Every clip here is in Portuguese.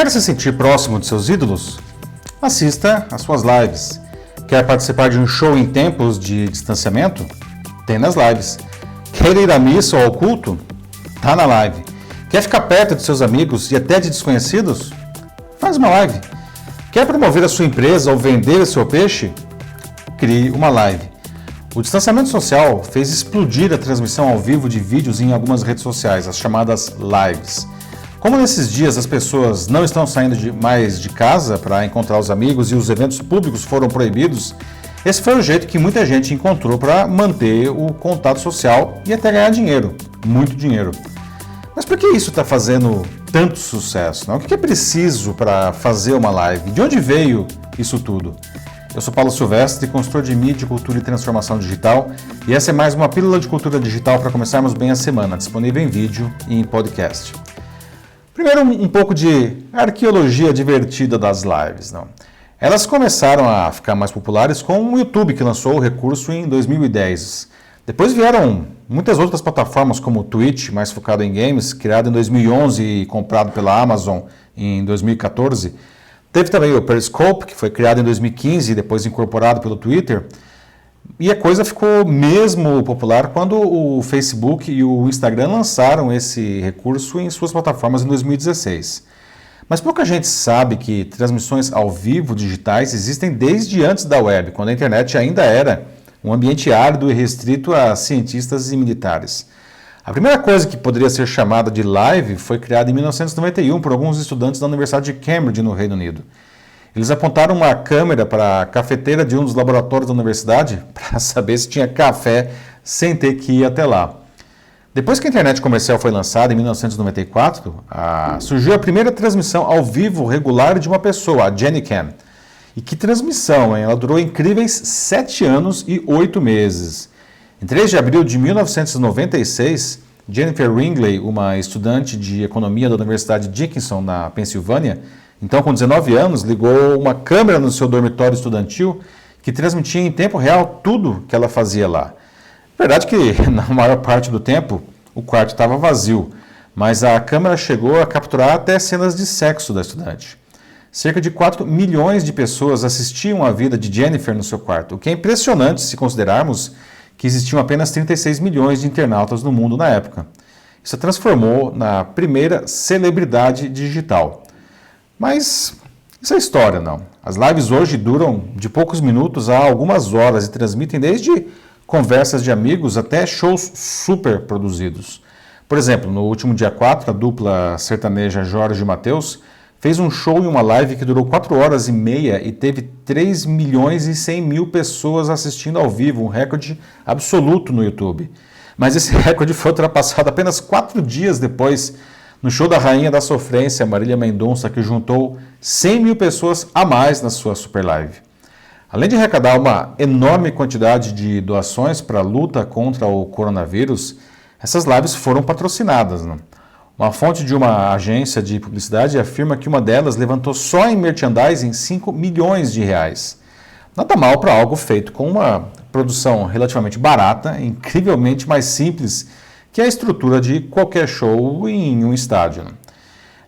Quer se sentir próximo de seus ídolos? Assista às suas lives. Quer participar de um show em tempos de distanciamento? Tem nas lives. Quer ir à missa ou ao culto? Tá na live. Quer ficar perto de seus amigos e até de desconhecidos? Faz uma live. Quer promover a sua empresa ou vender o seu peixe? Crie uma live. O distanciamento social fez explodir a transmissão ao vivo de vídeos em algumas redes sociais, as chamadas lives. Como nesses dias as pessoas não estão saindo mais de casa para encontrar os amigos e os eventos públicos foram proibidos, esse foi o jeito que muita gente encontrou para manter o contato social e até ganhar dinheiro, muito dinheiro. Mas por que isso está fazendo tanto sucesso? Não? O que é preciso para fazer uma live? De onde veio isso tudo? Eu sou Paulo Silvestre, consultor de mídia, cultura e transformação digital, e essa é mais uma pílula de cultura digital para começarmos bem a semana, disponível em vídeo e em podcast. Primeiro, um pouco de arqueologia divertida das lives. Não? Elas começaram a ficar mais populares com o YouTube, que lançou o recurso em 2010. Depois vieram muitas outras plataformas, como o Twitch, mais focado em games, criado em 2011 e comprado pela Amazon em 2014. Teve também o Periscope, que foi criado em 2015 e depois incorporado pelo Twitter. E a coisa ficou mesmo popular quando o Facebook e o Instagram lançaram esse recurso em suas plataformas em 2016. Mas pouca gente sabe que transmissões ao vivo digitais existem desde antes da web, quando a internet ainda era um ambiente árido e restrito a cientistas e militares. A primeira coisa que poderia ser chamada de live foi criada em 1991 por alguns estudantes da Universidade de Cambridge, no Reino Unido. Eles apontaram uma câmera para a cafeteira de um dos laboratórios da universidade para saber se tinha café sem ter que ir até lá. Depois que a internet comercial foi lançada em 1994, surgiu a primeira transmissão ao vivo regular de uma pessoa, a GennyCam. E que transmissão, hein? Ela durou incríveis 7 anos e 8 meses. Em 3 de abril de 1996, Jennifer Ringley, uma estudante de economia da Universidade Dickinson, na Pensilvânia, então com 19 anos, ligou uma câmera no seu dormitório estudantil que transmitia em tempo real tudo que ela fazia lá. Verdade que, na maior parte do tempo, o quarto estava vazio, mas a câmera chegou a capturar até cenas de sexo da estudante. Cerca de 4 milhões de pessoas assistiam à vida de Jennifer no seu quarto, o que é impressionante se considerarmos que existiam apenas 36 milhões de internautas no mundo na época. Isso a transformou na primeira celebridade digital. Mas isso é história, não. As lives hoje duram de poucos minutos a algumas horas e transmitem desde conversas de amigos até shows super produzidos. Por exemplo, no último dia 4, a dupla sertaneja Jorge e Mateus fez um show em uma live que durou 4 horas e meia e teve 3 milhões e 100 mil pessoas assistindo ao vivo, um recorde absoluto no YouTube. Mas esse recorde foi ultrapassado apenas 4 dias depois, no show da Rainha da Sofrência, Marília Mendonça, que juntou 100 mil pessoas a mais na sua super live. Além de arrecadar uma enorme quantidade de doações para a luta contra o coronavírus, essas lives foram patrocinadas. Né? Uma fonte de uma agência de publicidade afirma que uma delas levantou só em merchandising 5 milhões de reais. Nada mal para algo feito com uma produção relativamente barata, incrivelmente mais simples que a estrutura de qualquer show em um estádio.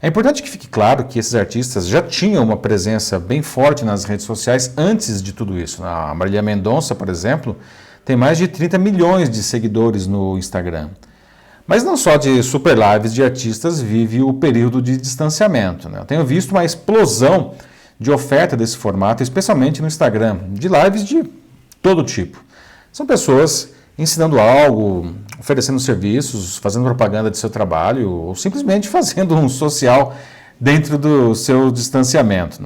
É importante que fique claro que esses artistas já tinham uma presença bem forte nas redes sociais antes de tudo isso. A Marília Mendonça, por exemplo, tem mais de 30 milhões de seguidores no Instagram. Mas não só de super lives de artistas vive o período de distanciamento. Eu tenho visto uma explosão de oferta desse formato, especialmente no Instagram, de lives de todo tipo. São pessoas ensinando algo, oferecendo serviços, fazendo propaganda de seu trabalho ou simplesmente fazendo um social dentro do seu distanciamento.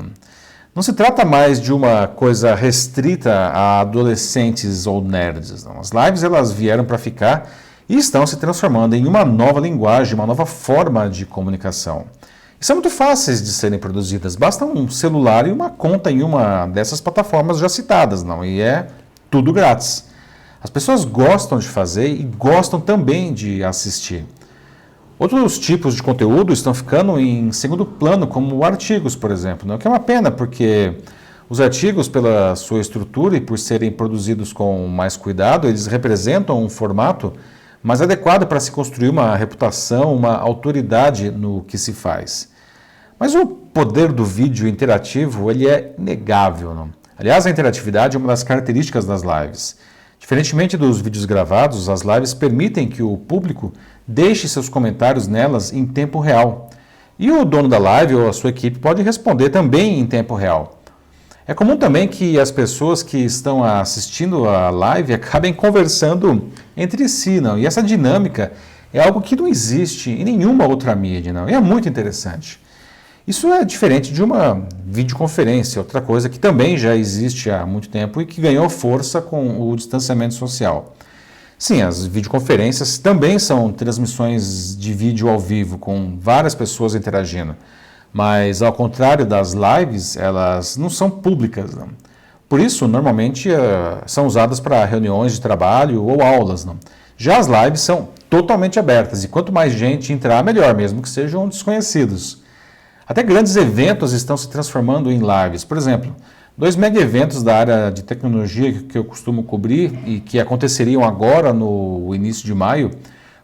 Não se trata mais de uma coisa restrita a adolescentes ou nerds. Não. As lives elas vieram para ficar e estão se transformando em uma nova linguagem, uma nova forma de comunicação. E são muito fáceis de serem produzidas, basta um celular e uma conta em uma dessas plataformas já citadas, não? E é tudo grátis. As pessoas gostam de fazer e gostam também de assistir. Outros tipos de conteúdo estão ficando em segundo plano, como artigos, por exemplo, o que é uma pena, porque os artigos, pela sua estrutura e por serem produzidos com mais cuidado, eles representam um formato mais adequado para se construir uma reputação, uma autoridade no que se faz. Mas o poder do vídeo interativo ele é inegável, não? Aliás, a interatividade é uma das características das lives. Diferentemente dos vídeos gravados, as lives permitem que o público deixe seus comentários nelas em tempo real. E o dono da live ou a sua equipe pode responder também em tempo real. É comum também que as pessoas que estão assistindo a live acabem conversando entre si, não? E essa dinâmica é algo que não existe em nenhuma outra mídia, não? E é muito interessante. Isso é diferente de uma videoconferência, outra coisa que também já existe há muito tempo e que ganhou força com o distanciamento social. Sim, as videoconferências também são transmissões de vídeo ao vivo, com várias pessoas interagindo. Mas, ao contrário das lives, elas não são públicas. Não. Por isso, normalmente, são usadas para reuniões de trabalho ou aulas. Não. Já as lives são totalmente abertas e quanto mais gente entrar, melhor, mesmo que sejam desconhecidos. Até grandes eventos estão se transformando em lives. Por exemplo, 2 mega eventos da área de tecnologia que eu costumo cobrir e que aconteceriam agora no início de maio,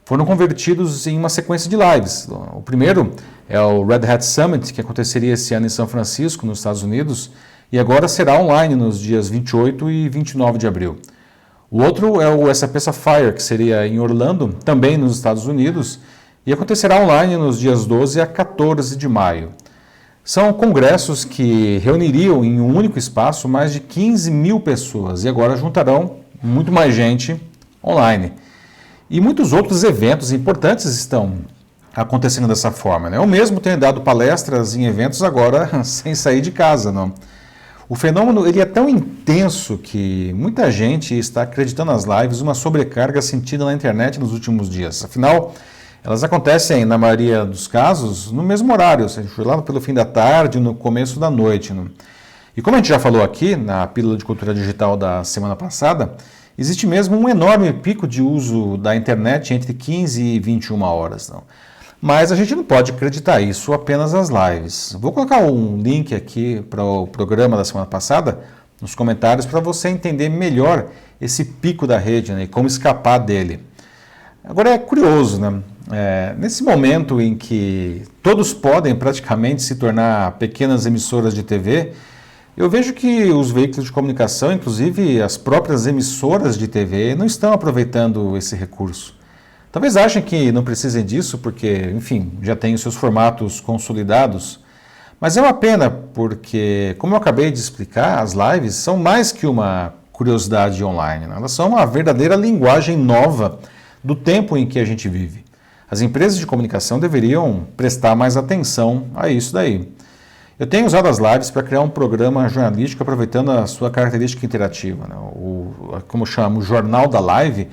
foram convertidos em uma sequência de lives. O primeiro é o Red Hat Summit, que aconteceria esse ano em São Francisco, nos Estados Unidos, e agora será online nos dias 28 e 29 de abril. O outro é o SAP Sapphire, que seria em Orlando, também nos Estados Unidos, e acontecerá online nos dias 12 a 14 de maio. São congressos que reuniriam em um único espaço mais de 15 mil pessoas e agora juntarão muito mais gente online. E muitos outros eventos importantes estão acontecendo dessa forma, né? Eu mesmo tenho dado palestras em eventos agora sem sair de casa, não? O fenômeno ele é tão intenso que muita gente está acreditando nas lives uma sobrecarga sentida na internet nos últimos dias. Afinal, elas acontecem, na maioria dos casos, no mesmo horário, ou seja, lá pelo fim da tarde, no começo da noite. Não? E como a gente já falou aqui, na Pílula de Cultura Digital da semana passada, existe mesmo um enorme pico de uso da internet entre 15 e 21 horas. Não? Mas a gente não pode acreditar isso apenas às lives. Vou colocar um link aqui para o programa da semana passada, nos comentários, para você entender melhor esse pico da rede, né, e como escapar dele. Agora é curioso, né? Nesse momento em que todos podem praticamente se tornar pequenas emissoras de TV, eu vejo que os veículos de comunicação, inclusive as próprias emissoras de TV, não estão aproveitando esse recurso. Talvez achem que não precisem disso porque, enfim, já têm os seus formatos consolidados, mas é uma pena porque, como eu acabei de explicar, as lives são mais que uma curiosidade online, né? Elas são uma verdadeira linguagem nova do tempo em que a gente vive. As empresas de comunicação deveriam prestar mais atenção a isso daí. Eu tenho usado as lives para criar um programa jornalístico aproveitando a sua característica interativa, né? Como chamo, o Jornal da Live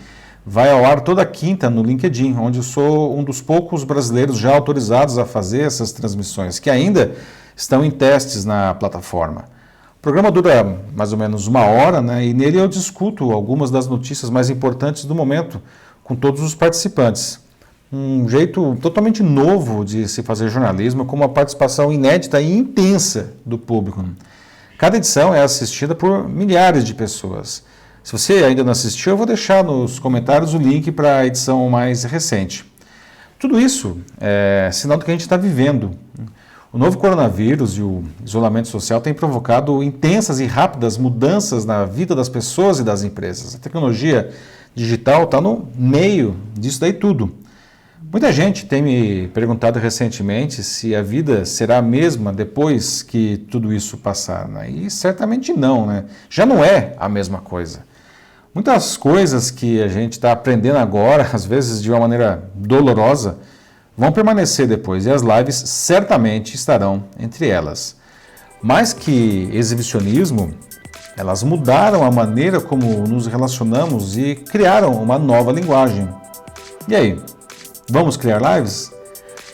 vai ao ar toda quinta no LinkedIn, onde eu sou um dos poucos brasileiros já autorizados a fazer essas transmissões, que ainda estão em testes na plataforma. O programa dura mais ou menos 1 hora, né? E nele eu discuto algumas das notícias mais importantes do momento com todos os participantes. Um jeito totalmente novo de se fazer jornalismo, com uma participação inédita e intensa do público. Cada edição é assistida por milhares de pessoas. Se você ainda não assistiu, eu vou deixar nos comentários o link para a edição mais recente. Tudo isso é sinal do que a gente está vivendo. O novo coronavírus e o isolamento social têm provocado intensas e rápidas mudanças na vida das pessoas e das empresas. A tecnologia digital está no meio disso daí tudo. Muita gente tem me perguntado recentemente se a vida será a mesma depois que tudo isso passar, né? E certamente não, né? Já não é a mesma coisa. Muitas coisas que a gente está aprendendo agora, às vezes de uma maneira dolorosa, vão permanecer depois e as lives certamente estarão entre elas. Mais que exibicionismo, elas mudaram a maneira como nos relacionamos e criaram uma nova linguagem. E aí? Vamos criar lives?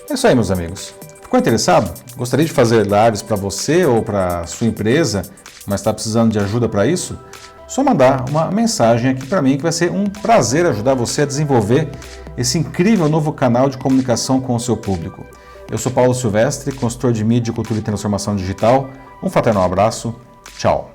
É isso aí, meus amigos. Ficou interessado? Gostaria de fazer lives para você ou para sua empresa, mas está precisando de ajuda para isso? Só mandar uma mensagem aqui para mim que vai ser um prazer ajudar você a desenvolver esse incrível novo canal de comunicação com o seu público. Eu sou Paulo Silvestre, consultor de mídia, cultura e transformação digital. Um fraternal abraço. Tchau.